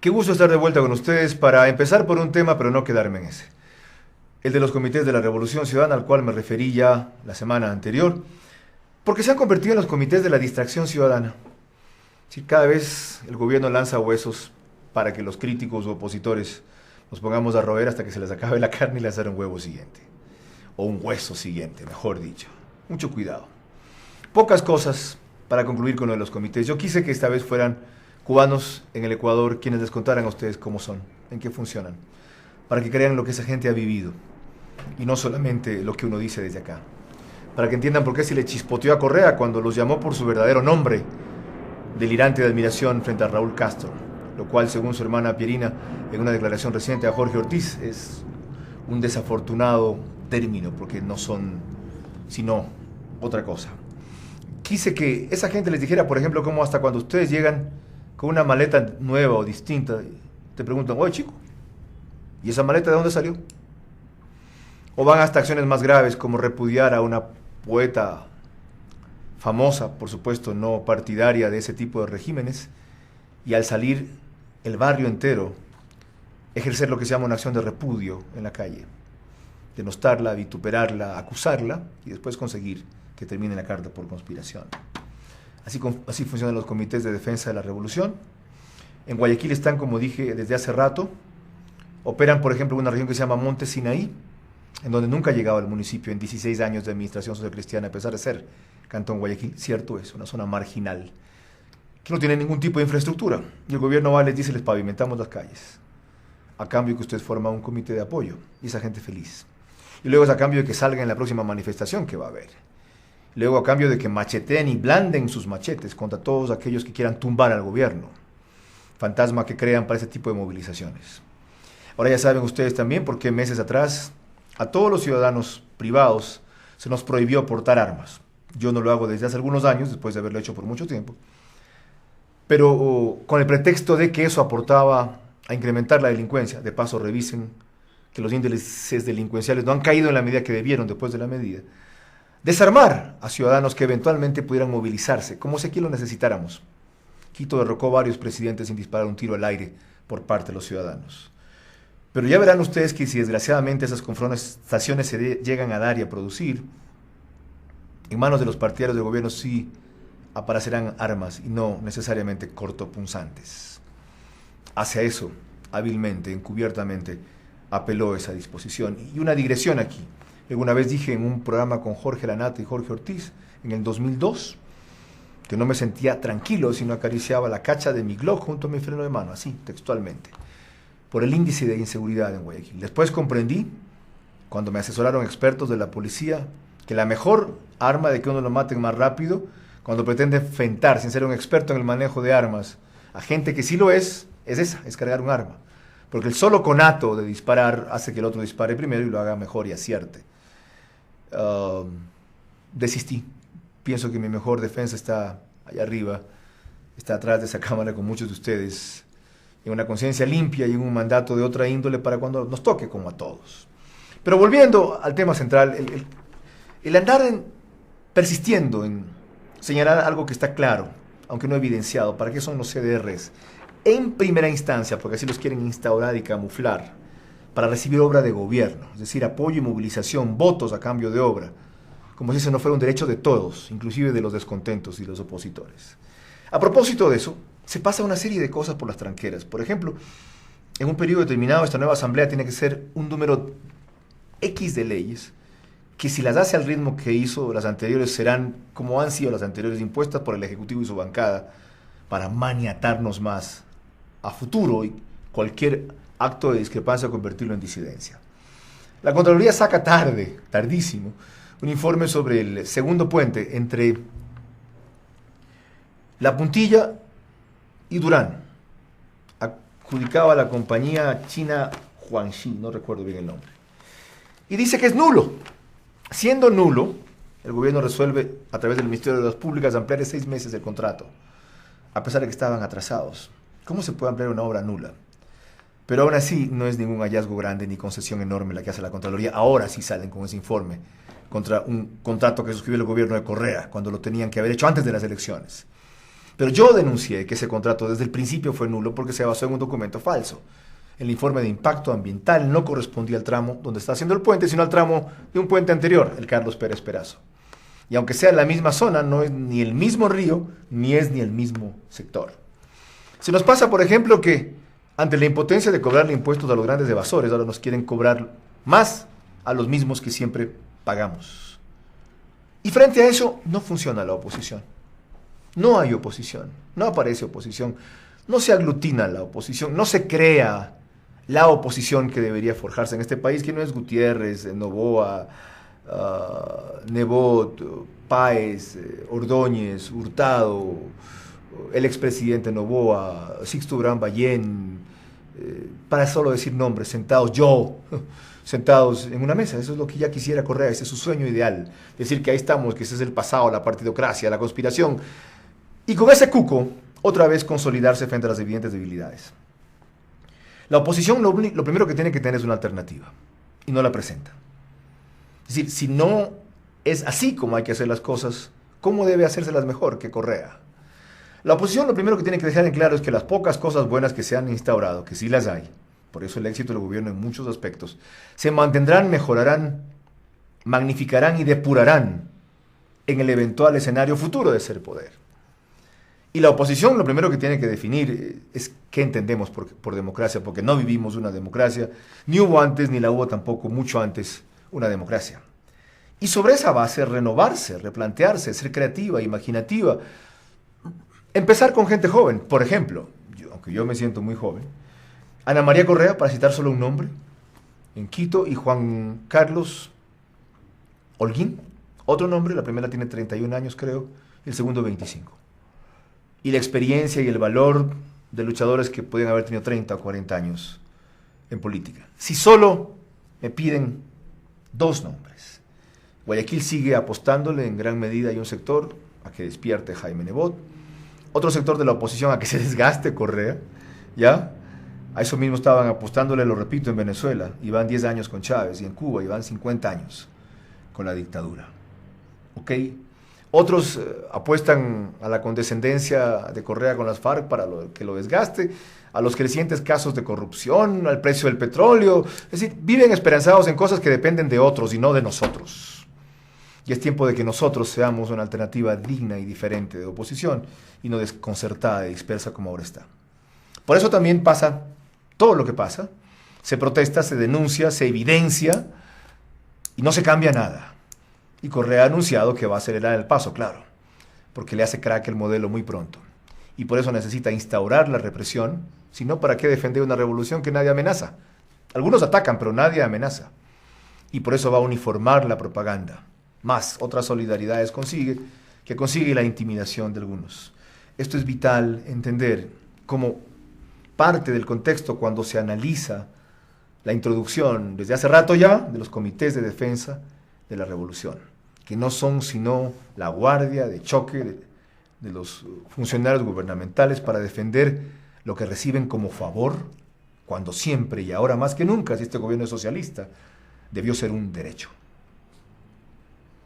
Qué gusto estar de vuelta con ustedes para empezar por un tema, pero no quedarme en ese. El de los comités de la Revolución Ciudadana, al cual me referí ya la semana anterior, porque se han convertido en los comités de la distracción ciudadana. Si cada vez el gobierno lanza huesos para que los críticos o opositores nos pongamos a roer hasta que se les acabe la carne y lanzar un huevo siguiente. O un hueso siguiente, mejor dicho. Mucho cuidado. Pocas cosas para concluir con lo de los comités. Yo quise que esta vez fueran cubanos en el Ecuador quienes les contaran a ustedes cómo son, en qué funcionan, para que crean lo que esa gente ha vivido y no solamente lo que uno dice desde acá, para que entiendan por qué se le chispoteó a Correa cuando los llamó por su verdadero nombre, delirante de admiración frente a Raúl Castro, lo cual, según su hermana Pierina, en una declaración reciente a Jorge Ortiz, es un desafortunado término, porque no son sino otra cosa. Quise que esa gente les dijera, por ejemplo, cómo hasta cuando ustedes llegan con una maleta nueva o distinta, te preguntan, oye chico, ¿y esa maleta de dónde salió? O van hasta acciones más graves, como repudiar a una poeta famosa, por supuesto, no partidaria de ese tipo de regímenes, y al salir el barrio entero, ejercer lo que se llama una acción de repudio en la calle, denostarla, vituperarla, acusarla, y después conseguir que termine la cárcel por conspiración. Así funcionan los comités de defensa de la revolución. En Guayaquil están, como dije, desde hace rato. Operan, por ejemplo, en una región que se llama Monte Sinaí, en donde nunca ha llegado el municipio en 16 años de administración socialcristiana, a pesar de ser Cantón Guayaquil. Cierto es, una zona marginal, que no tiene ningún tipo de infraestructura. Y el gobierno va, les dice, les pavimentamos las calles, a cambio que usted forma un comité de apoyo, y esa gente feliz. Y luego es a cambio de que salga en la próxima manifestación que va a haber. Luego a cambio de que macheteen y blanden sus machetes contra todos aquellos que quieran tumbar al gobierno. Fantasma que crean para ese tipo de movilizaciones. Ahora ya saben ustedes también por qué meses atrás a todos los ciudadanos privados se nos prohibió portar armas. Yo no lo hago desde hace algunos años, después de haberlo hecho por mucho tiempo, pero con el pretexto de que eso aportaba a incrementar la delincuencia. De paso, revisen que los índices delincuenciales no han caído en la medida que debieron después de la medida. Desarmar a ciudadanos que eventualmente pudieran movilizarse, como si aquí lo necesitáramos. Quito derrocó varios presidentes sin disparar un tiro al aire por parte de los ciudadanos. Pero ya verán ustedes que si desgraciadamente esas confrontaciones se llegan a dar y a producir, en manos de los partidarios del gobierno sí aparecerán armas y no necesariamente cortopunzantes. Hacia eso, hábilmente, encubiertamente, apeló esa disposición. Y una digresión aquí. Alguna vez dije en un programa con Jorge Lanata y Jorge Ortiz, en el 2002, que no me sentía tranquilo si no acariciaba la cacha de mi Glock junto a mi freno de mano, así, textualmente, por el índice de inseguridad en Guayaquil. Después comprendí, cuando me asesoraron expertos de la policía, que la mejor arma de que uno lo maten más rápido, cuando pretende enfrentar, sin ser un experto en el manejo de armas, a gente que sí lo es esa, es cargar un arma. Porque el solo conato de disparar hace que el otro dispare primero y lo haga mejor y acierte. Desistí. Pienso que mi mejor defensa está allá arriba, está atrás de esa cámara con muchos de ustedes, en una conciencia limpia y en un mandato de otra índole para cuando nos toque, como a todos. Pero volviendo al tema central, el andar persistiendo en señalar algo que está claro, aunque no evidenciado, ¿para qué son los CDRs? En primera instancia, porque así los quieren instaurar y camuflar, para recibir obra de gobierno, es decir, apoyo y movilización, votos a cambio de obra, como si ese no fuera un derecho de todos, inclusive de los descontentos y los opositores. A propósito de eso, se pasa una serie de cosas por las tranqueras. Por ejemplo, en un periodo determinado, esta nueva asamblea tiene que ser un número X de leyes, que si las hace al ritmo que hizo las anteriores, serán como han sido las anteriores, impuestas por el Ejecutivo y su bancada, para maniatarnos más a futuro y cualquier acto de discrepancia convertirlo en disidencia. La Contraloría saca tardísimo, un informe sobre el segundo puente entre La Puntilla y Durán, adjudicado a la compañía china Huangxi, no recuerdo bien el nombre, y dice que es nulo. Siendo nulo, el gobierno resuelve a través del Ministerio de Obras Públicas ampliar en 6 meses el contrato, a pesar de que estaban atrasados. ¿Cómo se puede ampliar una obra nula? Pero aún así no es ningún hallazgo grande ni concesión enorme la que hace la Contraloría. Ahora sí salen con ese informe contra un contrato que suscribió el gobierno de Correa, cuando lo tenían que haber hecho antes de las elecciones. Pero yo denuncié que ese contrato desde el principio fue nulo porque se basó en un documento falso. El informe de impacto ambiental no correspondía al tramo donde está haciendo el puente, sino al tramo de un puente anterior, el Carlos Pérez Perazo. Y aunque sea en la misma zona, no es ni el mismo río, ni es ni el mismo sector. Se nos pasa, por ejemplo, que ante la impotencia de cobrarle impuestos a los grandes evasores, ahora nos quieren cobrar más a los mismos que siempre pagamos. Y frente a eso, no funciona la oposición. No hay oposición, no aparece oposición, no se aglutina la oposición, no se crea la oposición que debería forjarse en este país, que no es Gutiérrez, Noboa, Nebot, Páez, Ordóñez, Hurtado, el expresidente Noboa, Sixto Durán Ballén, para solo decir nombres, sentados en una mesa. Eso es lo que ya quisiera Correa, ese es su sueño ideal, decir que ahí estamos, que ese es el pasado, la partidocracia, la conspiración, y con ese cuco, otra vez consolidarse frente a las evidentes debilidades. La oposición lo primero que tiene que tener es una alternativa, y no la presenta. Es decir, si no es así como hay que hacer las cosas, ¿cómo debe hacérselas mejor que Correa? La oposición lo primero que tiene que dejar en claro es que las pocas cosas buenas que se han instaurado, que sí las hay, por eso el éxito del gobierno en muchos aspectos, se mantendrán, mejorarán, magnificarán y depurarán en el eventual escenario futuro de ser poder. Y la oposición lo primero que tiene que definir es qué entendemos por democracia, porque no vivimos una democracia, ni hubo antes, ni la hubo tampoco mucho antes una democracia. Y sobre esa base renovarse, replantearse, ser creativa, imaginativa, empezar con gente joven. Por ejemplo, aunque yo me siento muy joven, Ana María Correa, para citar solo un nombre, en Quito, y Juan Carlos Holguín, otro nombre, la primera tiene 31 años creo, y el segundo 25. Y la experiencia y el valor de luchadores que pueden haber tenido 30 o 40 años en política. Si solo me piden dos nombres, Guayaquil sigue apostándole en gran medida, hay un sector a que despierte Jaime Nebot, otro sector de la oposición a que se desgaste Correa, ¿ya? A eso mismo estaban apostándole, lo repito, en Venezuela, y van 10 años con Chávez, y en Cuba, y van 50 años con la dictadura. ¿Ok? Otros apuestan a la condescendencia de Correa con las FARC para que lo desgaste, a los crecientes casos de corrupción, al precio del petróleo. Es decir, viven esperanzados en cosas que dependen de otros y no de nosotros. Y es tiempo de que nosotros seamos una alternativa digna y diferente de oposición y no desconcertada y dispersa como ahora está. Por eso también pasa todo lo que pasa. Se protesta, se denuncia, se evidencia y no se cambia nada. Y Correa ha anunciado que va a acelerar el paso, claro, porque le hace crack el modelo muy pronto. Y por eso necesita instaurar la represión, si no, ¿para qué defender una revolución que nadie amenaza? Algunos atacan, pero nadie amenaza. Y por eso va a uniformar la propaganda. Más otras solidaridades que consigue la intimidación de algunos. Esto es vital entender como parte del contexto cuando se analiza la introducción, desde hace rato ya, de los comités de defensa de la revolución, que no son sino la guardia de choque de los funcionarios gubernamentales para defender lo que reciben como favor, cuando siempre y ahora más que nunca, si este gobierno es socialista, debió ser un derecho.